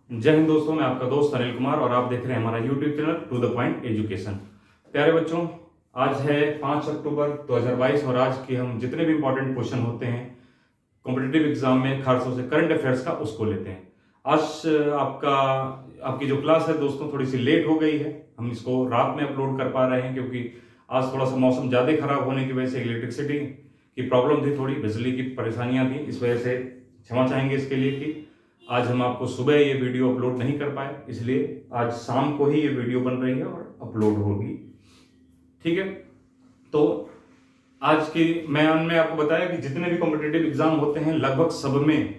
जय हिंद दोस्तों, मैं आपका दोस्त अनिल कुमार और आप देख रहे हैं हमारा YouTube channel to the point education. प्यारे बच्चों, आज है 5 अक्टूबर 2022 और आज की हम जितने भी इंपॉर्टेंट क्वेश्चन होते हैं कॉम्पिटिटिव एग्जाम में, खासतौर से करंट अफेयर्स का, उसको लेते हैं। आज आपकी जो क्लास है दोस्तों थोड़ी सी लेट हो गई है। हम इसको रात में अपलोड कर पा रहे हैं क्योंकि आज थोड़ा सा मौसम ज़्यादा खराब होने की वजह से इलेक्ट्रिसिटी की प्रॉब्लम थी, थोड़ी बिजली की परेशानियां थी। इस वजह से क्षमा चाहेंगे इसके लिए कि आज हम आपको सुबह ये वीडियो अपलोड नहीं कर पाए, इसलिए आज शाम को ही ये वीडियो बन रही है और अपलोड होगी। ठीक है, तो आज की मैंने आपको बताया कि जितने भी कॉम्पिटिटिव एग्जाम होते हैं लगभग सब में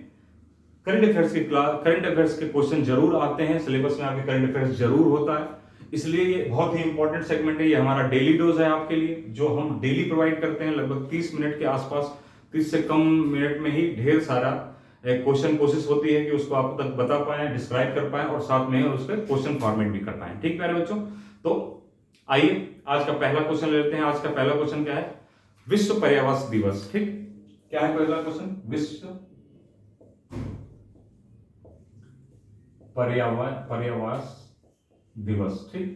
करंट अफेयर्स के क्वेश्चन जरूर आते हैं। सिलेबस में आपके करंट अफेयर्स जरूर होता है, इसलिए ये बहुत ही इंपॉर्टेंट सेगमेंट है। ये हमारा डेली डोज है आपके लिए, जो हम डेली प्रोवाइड करते हैं। लगभग 30 मिनट के आसपास, 30 से कम मिनट में ही ढेर सारा क्वेश्चन कोशिश होती है कि उसको आप तक बता पाए, डिस्क्राइब कर पाए और साथ में उसके क्वेश्चन फॉर्मेट भी कर पाए। ठीक प्यारे बच्चों, तो आइए आज का पहला क्वेश्चन लेते हैं। आज का पहला क्वेश्चन क्या है? विश्व पर्यावरण दिवस। ठीक, क्या है पहला क्वेश्चन? विश्व पर्यावरण दिवस। ठीक,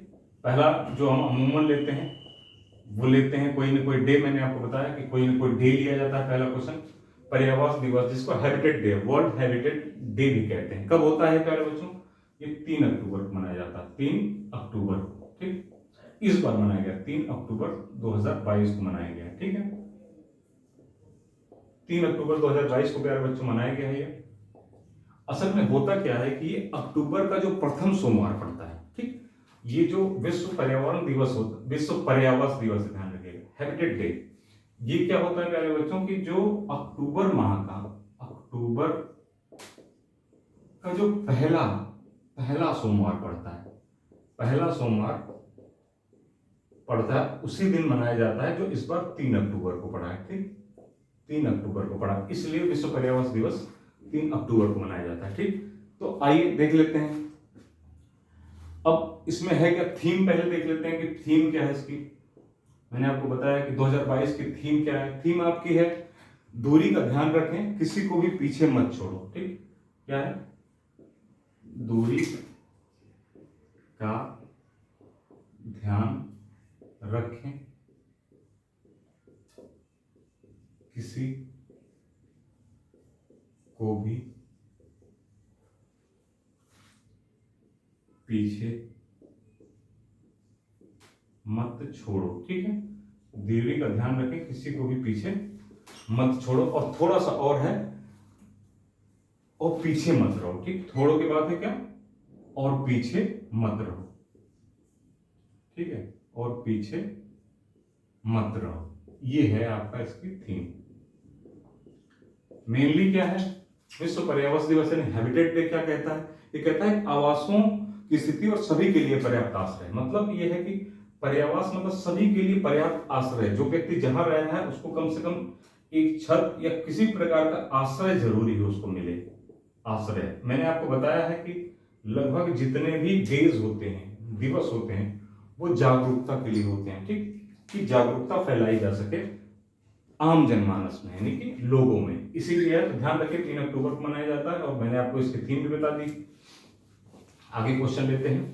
पहला जो हम अमूमन लेते हैं वो लेते हैं कोई ना कोई डे। मैंने आपको बताया कि कोई ना कोई डे लिया जाता है। पहला क्वेश्चन पर्यावरण दिवस, जिसको habitat day, world habitat day भी कहते हैं। कब होता है प्यारे बच्चों? ये 3 अक्टूबर को मनाया जाता है। 3 अक्टूबर को, ठीक, इस बार मनाया गया 3 अक्टूबर 2022 को मनाया गया। ठीक है, 3 अक्टूबर 2022 को प्यारे बच्चों मनाया गया है। ये असल में होता क्या है कि ये अक्टूबर का जो प्रथम सोमवार पड़ता है। ठीक, ये जो विश्व पर्यावरण दिवस होता, विश्व पर्यावरण दिवस, ध्यान रखिएगा, हैबिटेट डे, ये क्या होता है प्यारे बच्चों की जो अक्टूबर माह का, अक्टूबर का जो पहला सोमवार पड़ता है, पहला सोमवार पड़ता है, उसी दिन मनाया जाता है, जो इस बार 3 अक्टूबर को पड़ा है। ठीक, 3 अक्टूबर को पड़ा, इसलिए विश्व पर्यावरण दिवस 3 अक्टूबर को मनाया जाता है। ठीक, तो आइए देख लेते हैं अब इसमें है क्या थीम। पहले देख लेते हैं कि थीम क्या है इसकी। मैंने आपको बताया कि 2022 की थीम क्या है। थीम आपकी है दूरी का ध्यान रखें, किसी को भी पीछे मत छोड़ो। ठीक, क्या है? दूरी का ध्यान रखें, किसी को भी पीछे मत छोड़ो। ठीक है, दूरी का ध्यान रखें, किसी को भी पीछे मत छोड़ो। और थोड़ा सा और है, और पीछे मत रहो। ठीक, थोड़ो के बाद है क्या? और पीछे मत रहो। ठीक है, और पीछे मत रहो, ये है आपका इसकी थीम। मेनली क्या है? विश्व पर्यावरण दिवस यानी हैबिटेट डे क्या कहता है? ये कहता है आवासों की स्थिति और सभी के लिए पर्याप्त आश्रय। मतलब ये है कि पर्यावास मतलब सभी के लिए पर्याप्त आश्रय। जो व्यक्ति जहां रह रहा है उसको कम से कम एक छत या किसी प्रकार का आश्रय जरूरी है, उसको मिले आश्रय। मैंने आपको बताया है कि लगभग जितने भी डेज होते हैं, दिवस होते हैं, वो जागरूकता के लिए होते हैं। ठीक, कि जागरूकता फैलाई जा सके आम जनमानस में, यानी कि लोगों में। इसीलिए ध्यान रखें 3 अक्टूबर को मनाया जाता है और मैंने आपको इसकी थीम भी बता दी। आगे क्वेश्चन लेते हैं,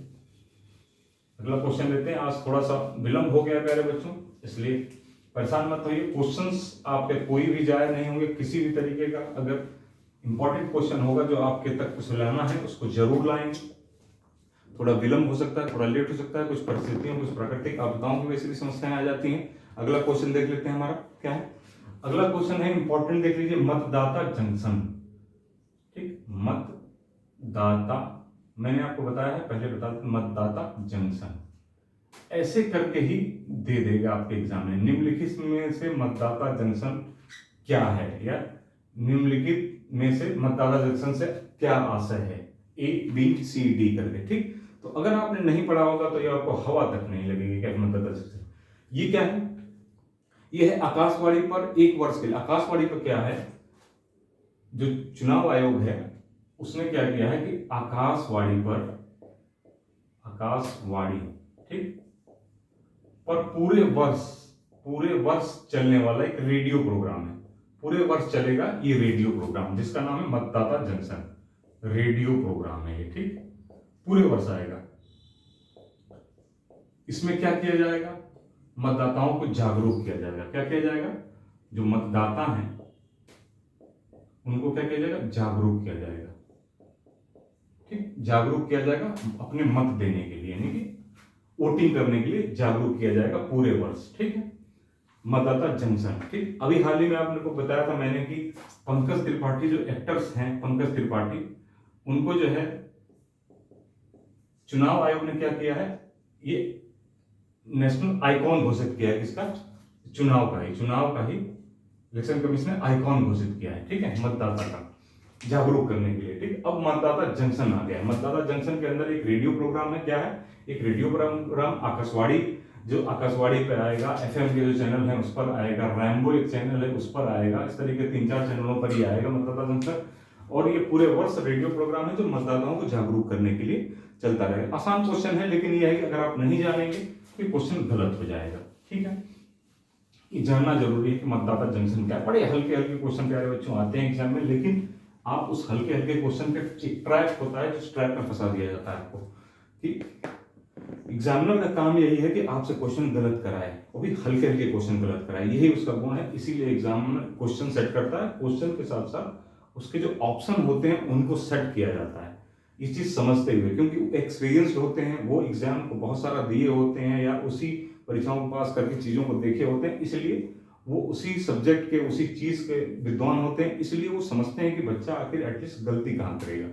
अगला क्वेश्चन लेते हैं। आज थोड़ा सा विलंब हो गया प्यारे बच्चों, इसलिए परेशान मत होइए। क्वेश्चंस आपके कोई भी जाया नहीं होंगे किसी भी तरीके का। अगर इंपॉर्टेंट क्वेश्चन होगा जो आपके तक कुछ लाना है, उसको जरूर लाएंगे। थोड़ा विलंब हो सकता है, थोड़ा लेट हो सकता है, कुछ परिस्थितियों, कुछ प्राकृतिक आपदाओं की वजह से भी समस्याएं आ जाती हैं। अगला क्वेश्चन देख लेते हैं, हमारा क्या है? अगला क्वेश्चन है इंपॉर्टेंट, देख लीजिए, मतदाता जंक्शन। ठीक, मतदाता, मैंने आपको बताया है पहले, बता दें, मतदाता जंक्शन ऐसे करके ही दे देगा आपके एग्जाम में। निम्नलिखित में से मतदाता जंक्शन क्या है, या निम्नलिखित में से मतदाता जंक्शन से क्या आशय है, ABCD करके। ठीक, तो अगर आपने नहीं पढ़ा होगा तो ये आपको हवा तक नहीं लगेगी क्या मतदाता जंक्शन। ये क्या है? ये है आकाशवाणी पर 1 वर्ष के लिए। आकाशवाणी पर क्या है, जो चुनाव आयोग है उसने क्या किया है कि आकाशवाणी पर, आकाशवाणी, ठीक, पर पूरे वर्ष चलने वाला एक रेडियो प्रोग्राम है। पूरे वर्ष चलेगा ये रेडियो प्रोग्राम, जिसका नाम है मतदाता जंक्शन। रेडियो प्रोग्राम है ये, ठीक, पूरे वर्ष आएगा। इसमें क्या किया जाएगा, मतदाताओं को जागरूक किया जाएगा। क्या किया जाएगा, जो मतदाता हैं उनको क्या किया जाएगा, जागरूक किया जाएगा, ठीक, जागरूक किया जाएगा अपने मत देने के लिए, यानी कि वोटिंग करने के लिए जागरूक किया जाएगा पूरे वर्ष, ठीक है। मतदाता जंक्शन, ठीक, अभी हाल ही में आपने को बताया था मैंने कि पंकज त्रिपाठी जो एक्टर्स हैं, पंकज त्रिपाठी, उनको जो है चुनाव आयोग ने क्या किया है, ये नेशनल आइकॉन घोषित किया है। किसका, चुनाव का ही इलेक्शन कमीशन ने आइकॉन घोषित किया है, ठीक है, मतदाता का जागरूक करने के लिए, ठीक। अब मतदाता जंक्शन आ गया है। मतदाता जंक्शन के अंदर एक रेडियो प्रोग्राम है, क्या है, एक रेडियो प्रोग्राम आकाशवाणी, जो आकाशवाणी पे आएगा, एफएम के जो चैनल है उस पर आएगा, रैम्बो एक चैनल है उस पर आएगा, इस तरीके 3-4 चैनलों पर ही आएगा मतदाता जंक्शन। और ये पूरे वर्ष रेडियो प्रोग्राम है जो मतदाताओं को जागरूक करने के लिए चलता रहेगा। आसान क्वेश्चन है, लेकिन यह है कि अगर आप नहीं जानेंगे तो क्वेश्चन गलत हो जाएगा, ठीक है। ये जानना जरूरी है कि मतदाता जंक्शन क्या है। बड़े हल्के हल्के क्वेश्चन प्यारे बच्चों आते हैं एग्जाम में, लेकिन आप उस हल्के हल्के क्वेश्चन पे एक ट्रैप होता है, जिस ट्रैप में फंसा दिया जाता है आपको, कि एग्जामिनर का काम यही है कि आपसे क्वेश्चन गलत कराए, वो भी हल्के हल्के क्वेश्चन गलत कराए, यही उसका गुण है। इसीलिए एग्जामिनर क्वेश्चन सेट करता है, क्वेश्चन के साथ साथ उसके जो ऑप्शन होते हैं उनको सेट किया जाता है, ये चीज समझते हुए, क्योंकि एक्सपीरियंस्ड होते हैं वो, एग्जाम को बहुत सारा दिए होते हैं या उसी परीक्षाओं को पास करके चीजों को देखे होते हैं, इसलिए वो उसी सब्जेक्ट के उसी चीज के विद्वान होते हैं, इसलिए वो समझते हैं कि बच्चा आखिर एटलीस्ट गलती कहाँ करेगा,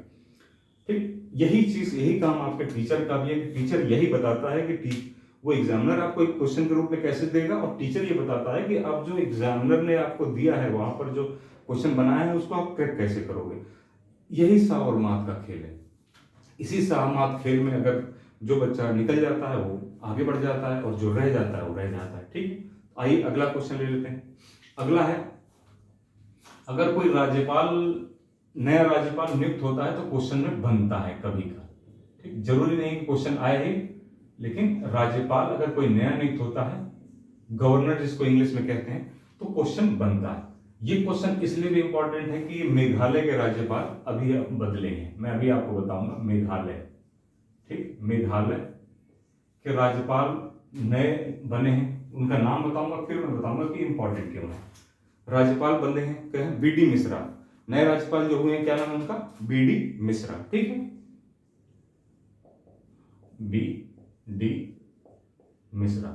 ठीक। यही चीज, यही काम आपके टीचर का भी है कि टीचर यही बताता है कि वो एग्जामिनर आपको एक क्वेश्चन के रूप में कैसे देगा, और टीचर ये बताता है कि आप जो एग्जामिनर ने आपको दिया है वहां पर जो क्वेश्चन बनाया है उसको आप क्रैक कैसे करोगे। यही सा और मात का खेल है। इसी सामात खेल में अगर जो बच्चा निकल जाता है वो आगे बढ़ जाता है, और जो रह जाता है वो रह जाता है, ठीक। आइए अगला क्वेश्चन ले लेते हैं। अगला है, अगर कोई नया राज्यपाल नियुक्त होता है तो क्वेश्चन में बनता है कभी का, ठीक, जरूरी नहीं कि क्वेश्चन आए ही, लेकिन राज्यपाल अगर कोई नया नियुक्त होता है, गवर्नर जिसको इंग्लिश में कहते हैं, तो क्वेश्चन बनता है। ये क्वेश्चन इसलिए भी इंपॉर्टेंट है कि मेघालय के राज्यपाल अभी बदले हैं, मैं अभी आपको बताऊंगा। मेघालय, ठीक, मेघालय के राज्यपाल नए बने हैं, उनका नाम बताऊंगा, फिर मैं बताऊंगा कि इंपॉर्टेंट क्यों है। राज्यपाल बने हैं, क्या है, बीडी मिश्रा। नए राज्यपाल जो हुए हैं, क्या नाम है उनका, बीडी मिश्रा, ठीक है, बीडी मिश्रा।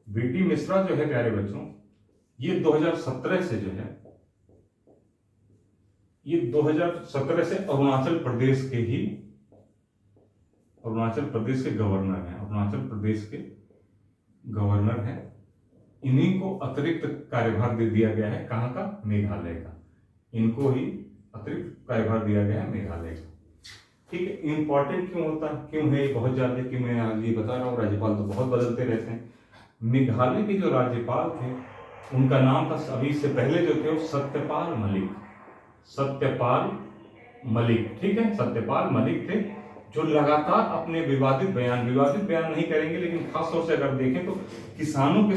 बीडी मिश्रा जो है प्यारे बच्चों, ये 2017 से जो है, ये 2017 से अरुणाचल प्रदेश के गवर्नर हैं, अरुणाचल प्रदेश के गवर्नर हैं। इन्हीं को अतिरिक्त कार्यभार दे दिया गया है, कहां का, मेघालय का। इनको ही अतिरिक्त कार्यभार दिया गया है, मेघालय का, ठीक है। इंपॉर्टेंट क्यों है बहुत ज्यादा, कि मैं आज ये बता रहा हूँ, राज्यपाल तो बहुत बदलते रहते हैं। मेघालय के जो राज्यपाल थे उनका नाम था, अभी से पहले जो थे वो सत्यपाल मलिक, ठीक है, सत्यपाल मलिक थे, जो लगातार अपने विवादित बयान नहीं करेंगे, लेकिन खासतौर से अगर देखें तो किसानों के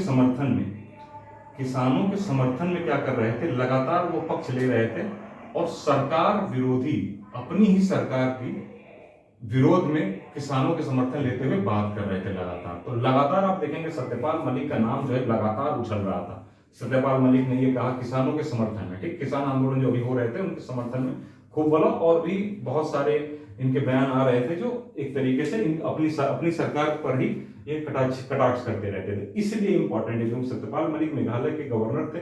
समर्थन में क्या कर रहे थे, लगातार वो पक्ष ले रहे थे, और सरकार विरोधी, अपनी ही सरकार की विरोध में किसानों के समर्थन लेते हुए बात कर रहे थे लगातार। तो लगातार आप देखेंगे सत्यपाल मलिक का नाम जो है लगातार उछल रहा था। सत्यपाल मलिक ने ये कहा किसानों के समर्थन में, ठीक, किसान आंदोलन जो भी हो रहे थे उनके समर्थन में खूब बोला, और भी बहुत सारे इनके बयान आ रहे थे जो एक तरीके से अपनी सरकार पर ही ये कटाक्ष करते रहते थे। इसलिए इंपॉर्टेंट है, क्योंकि सत्यपाल मलिक मेघालय के गवर्नर थे,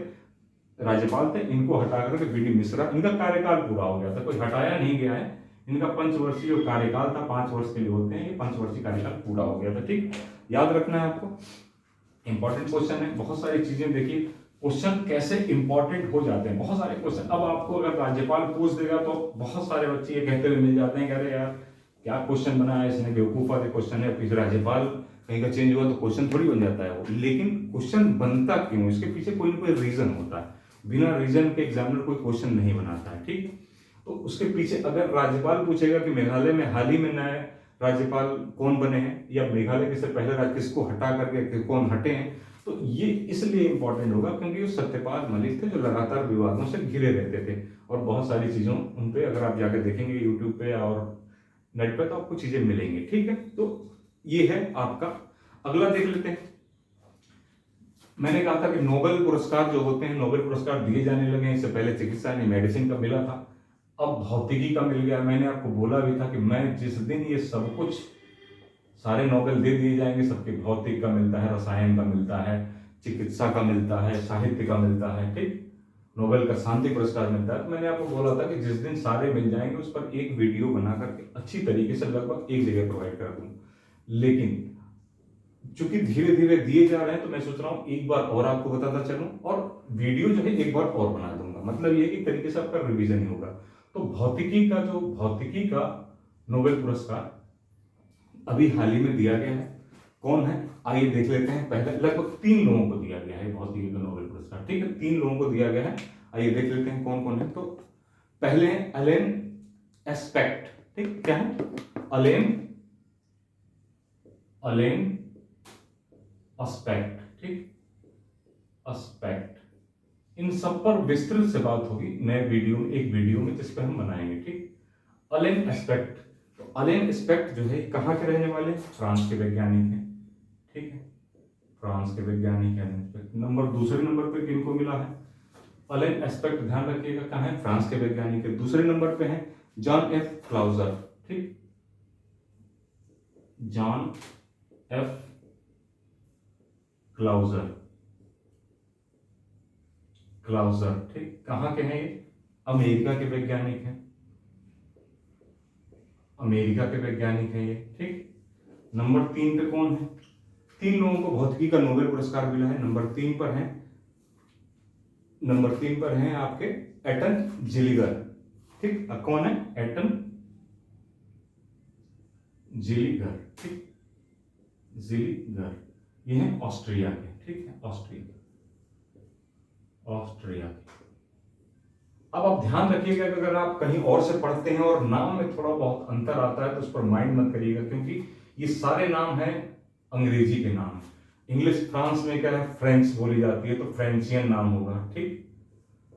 राज्यपाल थे, इनको हटा करके बीडी मिश्रा, इनका कार्यकाल पूरा हो गया था, कोई हटाया नहीं गया है, इनका 5 वर्षीय जो कार्यकाल था, 5 वर्ष के लिए होते हैं, ये 5 वर्षीय कार्यकाल पूरा हो गया था, ठीक, याद रखना है आपको। इंपॉर्टेंट क्वेश्चन है, बहुत सारी चीजें देखिए, क्वेश्चन कैसे इंपॉर्टेंट हो जाते हैं, बहुत सारे क्वेश्चन। अब आपको अगर राज्यपाल पूछ देगा तो बहुत सारे बच्चे ये कहते हुए मिल जाते हैं, कह रहे यार क्या क्वेश्चन बनाया इसने, बेवकूफा के क्वेश्चन है, फिर राज्यपाल कहीं का चेंज हुआ तो क्वेश्चन थोड़ी बन जाता है वो। लेकिन क्वेश्चन बनता क्यों, इसके पीछे कोई ना कोई रीजन होता है, बिना रीजन के एग्जामिनर कोई क्वेश्चन नहीं बनाता है, ठीक। तो उसके पीछे अगर राज्यपाल पूछेगा कि मेघालय में हाल ही में नए राज्यपाल कौन बने हैं, या मेघालय के से पहले राज्य किसको हटा करके कौन हटे हैं, तो ये इसलिए इंपॉर्टेंट होगा क्योंकि वो सत्यपाल मलिक थे जो लगातार विवादों से घिरे रहते थे, और बहुत सारी चीज़ों उन पे अगर आप जाकर देखेंगे यूट्यूब पे और नेट पे तो आपको चीज़ें मिलेंगी। ठीक है, तो ये है आपका। अगला देख लेते हैं। मैंने कहा था कि नोबेल पुरस्कार जो होते हैं, नोबेल पुरस्कार दिए जाने लगे हैं। इससे पहले चिकित्सा यानी मेडिसिन का मिला था, अब भौतिकी का मिल गया। मैंने आपको बोला भी था कि मैं जिस दिन ये सब कुछ सारे नोबेल दे दिए जाएंगे, सबके भौतिक का मिलता है, रसायन का मिलता है, चिकित्सा का मिलता है, साहित्य का मिलता है, ठीक, नोबेल का शांति पुरस्कार मिलता है, तो मैंने आपको बोला था कि जिस दिन सारे मिल जाएंगे उस पर एक वीडियो बना करके अच्छी तरीके से लगभग एक जगह प्रोवाइड कर दूं। लेकिन चूंकि धीरे धीरे दिए जा रहे हैं तो मैं सोच रहा हूं एक बार और आपको बताता चलूं, और वीडियो जो है एक बार और बना दूंगा। मतलब ये एक तरीके से आपका रिवीजन ही होगा। तो भौतिकी का नोबेल पुरस्कार अभी हाल ही में दिया गया है। कौन है आइए देख लेते हैं। पहले लगभग 3 लोगों को दिया गया है भौतिकी का नोबेल पुरस्कार। ठीक है, 3 लोगों को दिया गया है। आइए देख लेते हैं कौन कौन है। तो पहले हैं अलेन एस्पेक्ट। ठीक, क्या है? अलेन एस्पेक्ट। ठीक, एस्पेक्ट। इन सब पर विस्तृत से बात होगी नए वीडियो में, एक वीडियो में जिस पर हम बनाएंगे। ठीक, अलेन एस्पेक्ट। तो अलेन एस्पेक्ट जो है कहाँ के रहने वाले? फ्रांस के वैज्ञानिक हैं। ठीक है, फ्रांस के वैज्ञानिक हैं। दूसरे नंबर पे किनको मिला है? अलेन एस्पेक्ट, ध्यान रखिएगा कहाँ है? फ्रांस के वैज्ञानिक है। दूसरे नंबर पे है जॉन एफ क्लाउजर। ठीक, जॉन एफ क्लाउजर। ठीक, कहाँ के हैं ये? अमेरिका के वैज्ञानिक हैं। अमेरिका के वैज्ञानिक हैं ये। ठीक, नंबर 3 पे कौन है? 3 लोगों को भौतिकी का नोबेल पुरस्कार मिला है। नंबर 3 पर हैं आपके एटन जिलिगर। ठीक, कौन है? एटन जिलिगर। ठीक, जिलिगर, ये है ऑस्ट्रिया के। ठीक है, ऑस्ट्रिया के। अब आप ध्यान रखिएगा कि अगर आप कहीं और से पढ़ते हैं और नाम में थोड़ा बहुत अंतर आता है तो उस पर माइंड मत करिएगा, क्योंकि ये सारे नाम हैं अंग्रेजी के नाम। इंग्लिश, फ्रांस में क्या है? फ्रेंच बोली जाती है तो फ्रेंचियन नाम होगा। ठीक,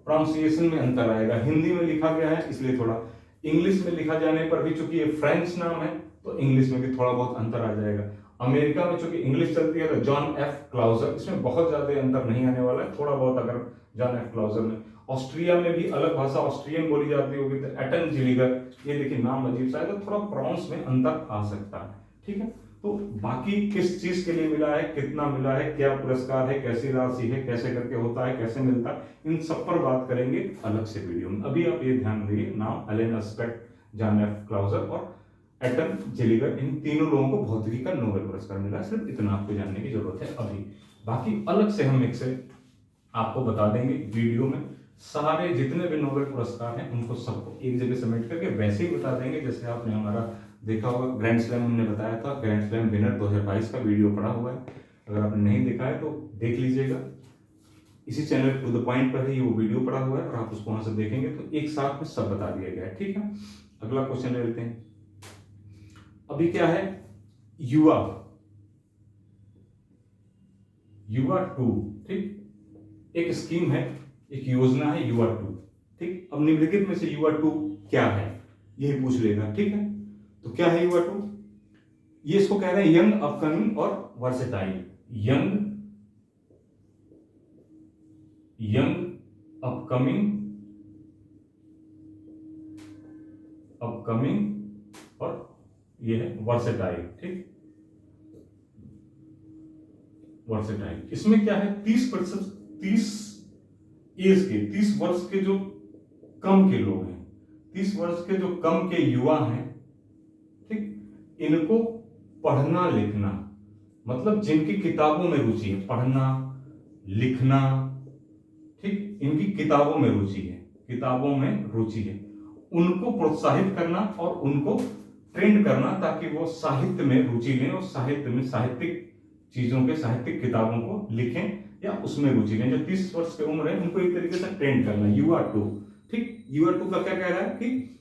प्रोनाउंसिएशन में अंतर आएगा। हिंदी में लिखा गया है इसलिए थोड़ा, इंग्लिश में लिखा जाने पर भी चूंकि ये फ्रेंच नाम है तो इंग्लिश में भी थोड़ा बहुत अंतर आ जाएगा। अमेरिका में चूंकि इंग्लिश चलती है तो जॉन एफ क्लाउजर, इसमें बहुत ज्यादा अंतर नहीं आने वाला है, थोड़ा बहुत अगर जॉन एफ क्लाउजर में। ऑस्ट्रिया में भी अलग भाषा ऑस्ट्रियन बोली जाती होगी तो एटन जिलिगर, ये देखिए नाम अजीब सा है तो थोड़ा प्रोनाउंस में अंतर आ सकता है। ठीक है, तो बाकी किस चीज के लिए मिला है, कितना मिला है, क्या पुरस्कार है, कैसी राशि है, कैसे करके होता है, कैसे मिलता है, इन सब पर बात करेंगे अलग से वीडियो में। अभी आप ये ध्यान रखिए, नाम अलेन एस्पेक्ट, जॉन एफ क्लाउजर और एटन जिलिगर, इन तीनों लोगों को भौतिकी का नोबेल पुरस्कार मिला। सिर्फ इतना आपको जानने की जरूरत है अभी। बाकी अलग से हम एक से आपको बता देंगे वीडियो में। सारे जितने भी नोबेल पुरस्कार हैं उनको सबको एक जगह समेट करके वैसे ही बता देंगे जैसे आपने हमारा देखा होगा। ग्रैंड स्लैम हमने बताया था, ग्रैंड स्लैम विनर 2022 का वीडियो पड़ा हुआ है, अगर आपने नहीं देखा है तो देख लीजिएगा। इसी चैनल टू द पॉइंट पर ही वो वीडियो पड़ा हुआ है और आप उसको वहां से देखेंगे तो एक साथ में सब बता दिया गया है। ठीक है, अगला क्वेश्चन ले लेते हैं। अभी क्या है? युवा 2। ठीक, एक स्कीम है, एक योजना है युवा 2। ठीक, अब निम्नलिखित में से युवा 2 क्या है यही पूछ लेगा। ठीक है, तो क्या है युवा 2? ये इसको कह रहे हैं यंग, अपकमिंग और वर्सेटाइल। यंग, अपकमिंग और ये है वर्सेटाइल। ठीक, वर्सेटाइल। इसमें क्या है? 30% 30 वर्ष के जो कम के लोग हैं, 30 वर्ष के जो कम के युवा हैं, ठीक, इनको पढ़ना लिखना, मतलब जिनकी किताबों में रुचि है, पढ़ना लिखना, ठीक, इनकी किताबों में रुचि है, उनको प्रोत्साहित करना और उनको ट्रेंड करना ताकि वो साहित्य में रुचि लें और साहित्य में साहित्यिक चीजों के, साहित्यिक किताबों को लिखें या उसमें रुचि लें। जो 30 वर्ष की उम्र है उनको एक तरीके से ट्रेंड करना, युवा 2। ठीक, युवा 2 का क्या कह रहा है कि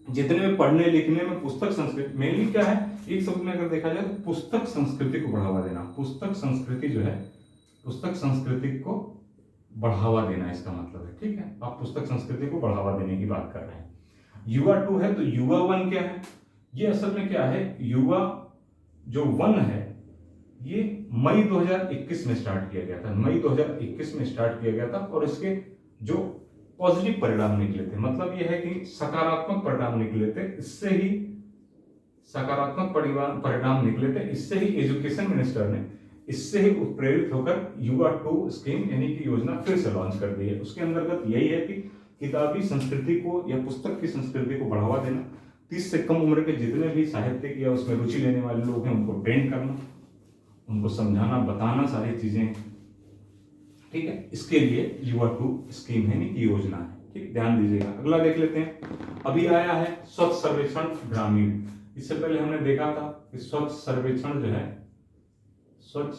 जितने में पढ़ने लिखने में, पुस्तक संस्कृति मेनली क्या है, एक शब्द में अगर देखा जाए तो पुस्तक संस्कृति को बढ़ावा देना। पुस्तक संस्कृति जो है पुस्तक संस्कृति को बढ़ावा देना इसका मतलब है, ठीक है। आप पुस्तक संस्कृति को बढ़ावा देने की बात कर रहे हैं। युवा 2 है, तो युवा 1 क्या है? ये असल में क्या है, युवा जो 1 है ये मई 2021 में स्टार्ट किया गया था, मई 2021 में स्टार्ट किया गया था, और इसके जो पॉजिटिव परिणाम निकले थे, मतलब यह है कि सकारात्मक परिणाम निकले थे, इससे ही सकारात्मक परिणाम निकले थे, इससे ही एजुकेशन मिनिस्टर ने इससे ही उत्प्रेरित होकर युवा 2 स्कीम यानी कि योजना फिर से लॉन्च कर दी है। उसके अंतर्गत यही है कि किताबी संस्कृति को या पुस्तक की संस्कृति को बढ़ावा देना, 30 से कम उम्र के जितने भी साहित्यिक या उसमें रुचि लेने वाले लोग हैं उनको ट्रेन करना, उनको समझाना बताना सारी चीजें, ठीक है। इसके लिए युवा 2 स्कीम है नहीं कि योजना है, ठीक, ध्यान दीजिएगा। अगला देख लेते हैं, अभी आया है स्वच्छ सर्वेक्षण ग्रामीण। इससे पहले हमने देखा था कि स्वच्छ सर्वेक्षण जो है, स्वच्छ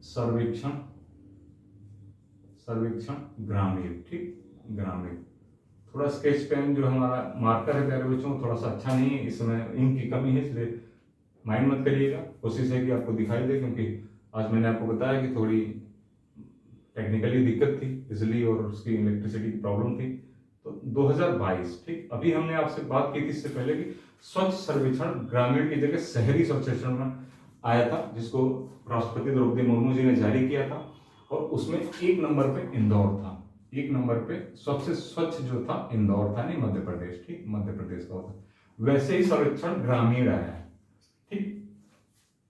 सर्वेक्षण ग्रामीण, ठीक, ग्रामीण। थोड़ा स्केच पेन जो हमारा मार्कर है प्यारे बच्चों थोड़ा सा अच्छा नहीं है, इसमें इंक की कमी है, इसलिए माइंड मत करिएगा। कोशिश है कि आपको दिखाई दे, क्योंकि आज मैंने आपको बताया कि थोड़ी टेक्निकली दिक्कत थी, बिजली और उसकी इलेक्ट्रिसिटी की प्रॉब्लम थी। तो 2022, ठीक, अभी हमने आपसे बात की थी इससे पहले कि स्वच्छ सर्वेक्षण ग्रामीण की जगह शहरी स्वच्छ सर्वेक्षण आया था, जिसको राष्ट्रपति द्रौपदी मुर्मू जी ने जारी किया था, और उसमें 1 नंबर पे इंदौर था, 1 नंबर पे सबसे स्वच्छ जो था इंदौर था, नहीं मध्य प्रदेश, ठीक, मध्य प्रदेश का होता। वैसे ही सर्वेक्षण ग्रामीण आया है, ठीक,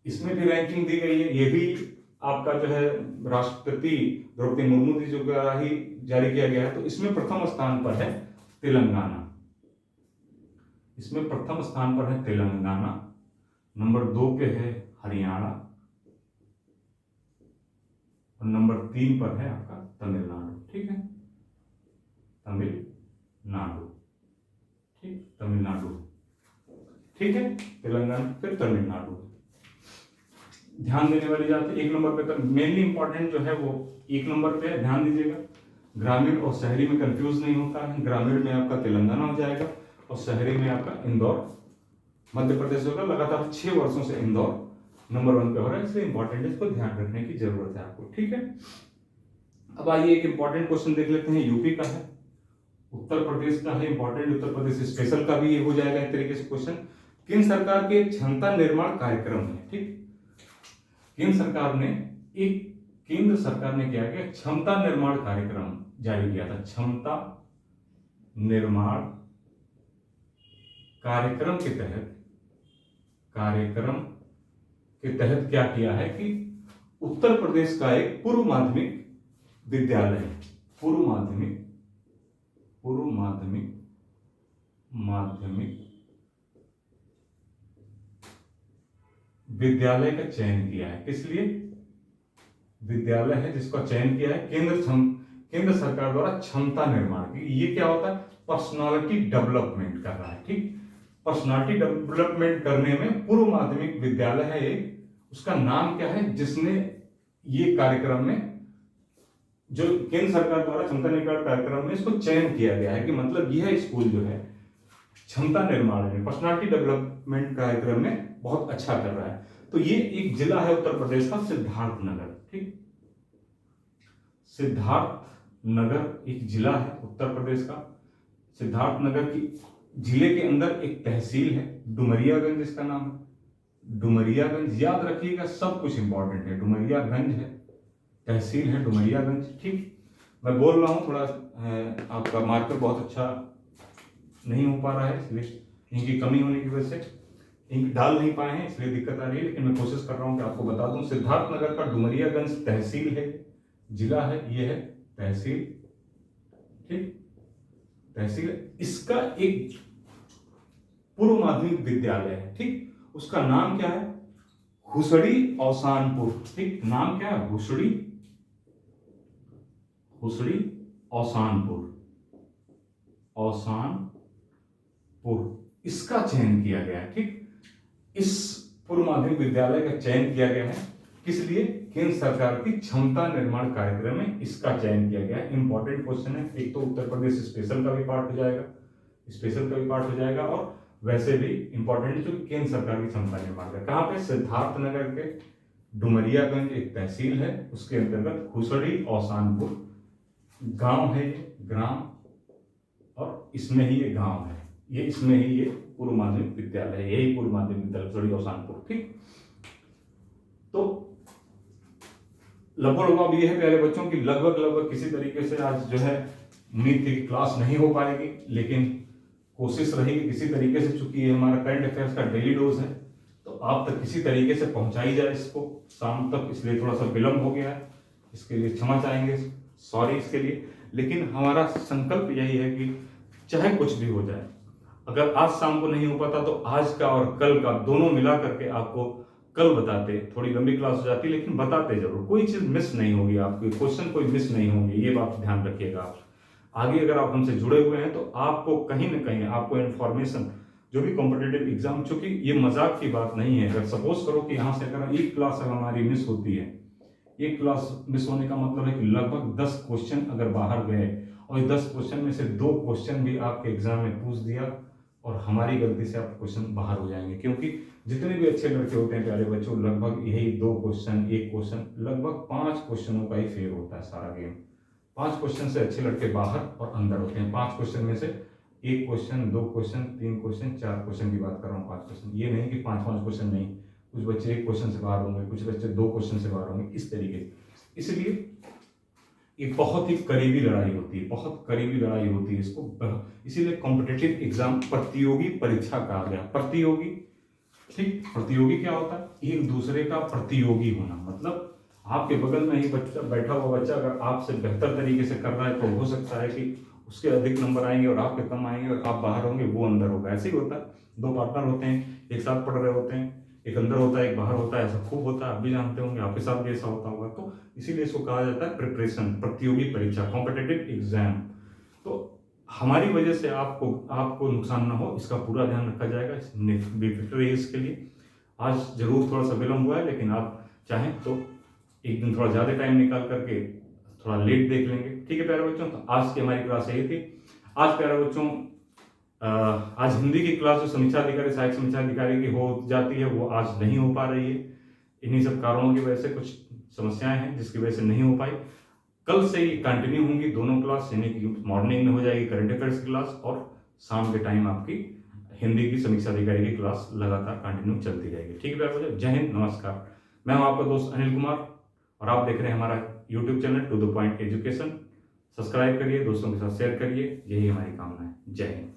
इसमें भी रैंकिंग दी गई है, ये भी आपका जो है राष्ट्रपति द्रौपदी मुर्मू जी जो ही जारी किया गया है। तो इसमें प्रथम स्थान पर है तेलंगाना, इसमें प्रथम स्थान पर है तेलंगाना, नंबर 2 पे है हरियाणा, और नंबर 3 पर है आपका तमिलनाडु, ठीक है, तमिलनाडु, ठीक, तमिलनाडु, ठीक है, तेलंगाना फिर तमिलनाडु। ध्यान देने वाली बात है 1 नंबर पे, तो मेनली इंपॉर्टेंट जो है वो 1 नंबर पे है, ध्यान दीजिएगा। ग्रामीण और शहरी में कंफ्यूज नहीं होता है, ग्रामीण में आपका तेलंगाना हो जाएगा और शहरी में आपका इंदौर मध्य प्रदेश होगा। लगातार 6 वर्षों से इंदौर नंबर 1 पे हो रहा है, इसलिए इंपॉर्टेंट है, इसको ध्यान रखने की जरूरत है आपको, ठीक है। अब आइए एक इंपॉर्टेंट क्वेश्चन देख लेते हैं, यूपी का है, उत्तर प्रदेश का है, इंपॉर्टेंट उत्तर प्रदेश स्पेशल का भी ये हो जाएगा एक तरीके से क्वेश्चन। केंद्र सरकार के क्षमता निर्माण कार्यक्रम है, ठीक, केंद्र सरकार ने क्या किया, क्षमता निर्माण कार्यक्रम जारी किया था। क्षमता निर्माण कार्यक्रम के तहत क्या किया है कि उत्तर प्रदेश का एक पूर्व माध्यमिक विद्यालय, पूर्व माध्यमिक विद्यालय का चयन किया है। किस लिए? विद्यालय है जिसका चयन किया है केंद्र सरकार द्वारा क्षमता निर्माण की। ये क्या होता है? पर्सनालिटी डेवलपमेंट कर रहा है, ठीक, पर्सनालिटी डेवलपमेंट करने में पूर्व माध्यमिक विद्यालय है एक, उसका नाम क्या है जिसने ये कार्यक्रम में जो केंद्र सरकार द्वारा क्षमता निर्माण कार्यक्रम में इसको चयन किया गया है कि मतलब यह स्कूल जो है क्षमता निर्माण में पर्सनालिटी डेवलपमेंट कार्यक्रम में बहुत अच्छा कर रहा है। तो ये एक जिला है उत्तर प्रदेश का, सिद्धार्थनगर, ठीक, सिद्धार्थनगर एक जिला है उत्तर प्रदेश का। सिद्धार्थनगर की जिले के अंदर एक तहसील है डुमरियागंज, इसका नाम है डुमरियागंज, याद रखिएगा, सब कुछ इंपॉर्टेंट है। डुमरियागंज है, तहसील है डुमरियागंज, ठीक। मैं बोल रहा हूँ थोड़ा आपका मार्कर बहुत अच्छा नहीं हो पा रहा है, इसलिए इनकी कमी होने की वजह से इंक डाल नहीं पाए हैं, इसलिए दिक्कत आ रही है, लेकिन मैं कोशिश कर रहा हूं कि आपको बता दूं। सिद्धार्थनगर का डुमरियागंज तहसील है, जिला है, ये है तहसील, ठीक, तहसील। इसका एक पूर्व माध्यमिक विद्यालय है, ठीक, उसका नाम क्या है? हुसड़ी औसानपुर, ठीक, नाम क्या है? हुसड़ी औसानपुर, इसका चयन किया गया है, ठीक। इस पूर्व माध्यमिक विद्यालय का चयन किया गया है, किस लिए? केंद्र सरकार की क्षमता निर्माण कार्यक्रम में इसका चयन किया गया है। इंपॉर्टेंट क्वेश्चन है, एक तो उत्तर प्रदेश स्पेशल का भी पार्ट हो जाएगा, और वैसे भी इंपॉर्टेंट जो केंद्र सरकार की क्षमता निर्माण का, कहां पे? सिद्धार्थनगर के डुमरियागंज एक तहसील है, उसके अंतर्गत खुसड़ी औसानपुर गांव है, ये ग्राम, और इसमें ही ये गांव है, ये इसमें ही ये पूर्व माध्यमिक विद्यालय है, यही पूर्व माध्यमिक विद्यालय खुसड़ी औसानपुर। ठीक, तो लगभग अब ये है प्यारे बच्चों की लगभग किसी तरीके से आज जो है उम्मीद थी कि क्लास नहीं हो पाएगी, लेकिन कोशिश रहेगी किसी तरीके से, चूंकि ये हमारा करंट अफेयर्स का डेली डोज है तो आप तक किसी तरीके से पहुंचाई जाए इसको शाम तक, इसलिए थोड़ा सा विलंब हो गया है, इसके लिए क्षमा चाहेंगे, सॉरी इसके लिए। लेकिन हमारा संकल्प यही है कि चाहे कुछ भी हो जाए, अगर आज शाम को नहीं हो पाता तो आज का और कल का दोनों मिला करके आपको कल बताते, थोड़ी लंबी क्लास हो जाती लेकिन बताते जरूर, कोई चीज मिस नहीं होगी, आपके क्वेश्चन कोई मिस नहीं होंगे, ये बात ध्यान रखिएगा आप। आगे अगर आप हमसे जुड़े हुए हैं तो आपको कहीं ना कहीं आपको इन्फॉर्मेशन, जो भी कॉम्पिटेटिव एग्जाम, चूंकि ये मजाक की बात नहीं है, अगर सपोज करो कि यहाँ से अगर एक क्लास अगर हमारी मिस होती है, एक क्लास मिस होने का मतलब है कि लगभग 10 क्वेश्चन अगर बाहर गए और 10 क्वेश्चन में से 2 क्वेश्चन भी आपके एग्जाम में पूछ दिया और हमारी गलती से आप क्वेश्चन बाहर हो जाएंगे, क्योंकि जितने भी अच्छे लड़के होते हैं प्यारे बच्चों, लगभग यही 2 क्वेश्चन, 1 क्वेश्चन, लगभग 5 क्वेश्चनों का ही फेयर होता है सारा गेम। 5 क्वेश्चन से अच्छे लड़के बाहर और अंदर होते हैं। 5 क्वेश्चन में से 1 क्वेश्चन, 2 क्वेश्चन, 3 क्वेश्चन, 4 क्वेश्चन की बात कर रहा हूँ। 5 क्वेश्चन, ये नहीं कि 5 क्वेश्चन नहीं, कुछ बच्चे 1 क्वेश्चन से बाहर होंगे, कुछ बच्चे 2 क्वेश्चन से बाहर होंगे, इस तरीके से। इसलिए ये बहुत ही करीबी लड़ाई होती है, बहुत करीबी लड़ाई होती है इसको, इसीलिए कॉम्पिटिटिव एग्जाम प्रतियोगी परीक्षा कहा गया। प्रतियोगी, ठीक, प्रतियोगी क्या होता है? एक दूसरे का प्रतियोगी होना, मतलब आपके बगल में ही बच्चा बैठा हुआ बच्चा अगर आपसे बेहतर तरीके से कर रहा है तो हो सकता है कि उसके अधिक नंबर आएंगे और आपके कम आएंगे और आप बाहर होंगे, वो अंदर होगा। ऐसे ही होता है, 2 पार्टनर होते हैं, एक साथ पढ़ रहे होते हैं, एक अंदर होता है एक बाहर होता है, ऐसा खूब होता है, आप भी जानते होंगे, आपके साथ भी ऐसा होता होगा। तो इसीलिए इसको कहा जाता है प्रिपरेशन, प्रतियोगी परीक्षा, कॉम्पिटिटिव एग्जाम। तो हमारी वजह से आपको नुकसान ना हो, इसका पूरा ध्यान रखा जाएगा, इसके लिए। आज जरूर थोड़ा सा विलम्ब हुआ है, लेकिन आप चाहें तो एक दिन थोड़ा ज्यादा टाइम निकाल करके थोड़ा लेट देख लेंगे, ठीक है प्यारे बच्चों। तो आज की हमारी क्लास यही थी। आज प्यारे बच्चों आज हिंदी की क्लास जो समीक्षा अधिकारी, सहायक समीक्षा अधिकारी की हो जाती है, वो आज नहीं हो पा रही है। इन्हीं सब कारणों की वजह से कुछ समस्याएं हैं जिसकी वजह से नहीं हो पाई। कल से ही कंटिन्यू होंगी दोनों क्लास, यानी कि मॉर्निंग में हो जाएगी करंट अफेयर्स की क्लास और शाम के टाइम आपकी हिंदी की समीक्षा अधिकारी की क्लास लगातार कंटिन्यू चलती रहेगी, ठीक है प्यारे बच्चों। जय हिंद, नमस्कार। मैं हूं आपका दोस्त अनिल कुमार और आप देख रहे हैं हमारा YouTube channel to the point education. Subscribe करिए, दोस्तों के साथ शेयर करिए, यही हमारी कामना है। जय हिंद।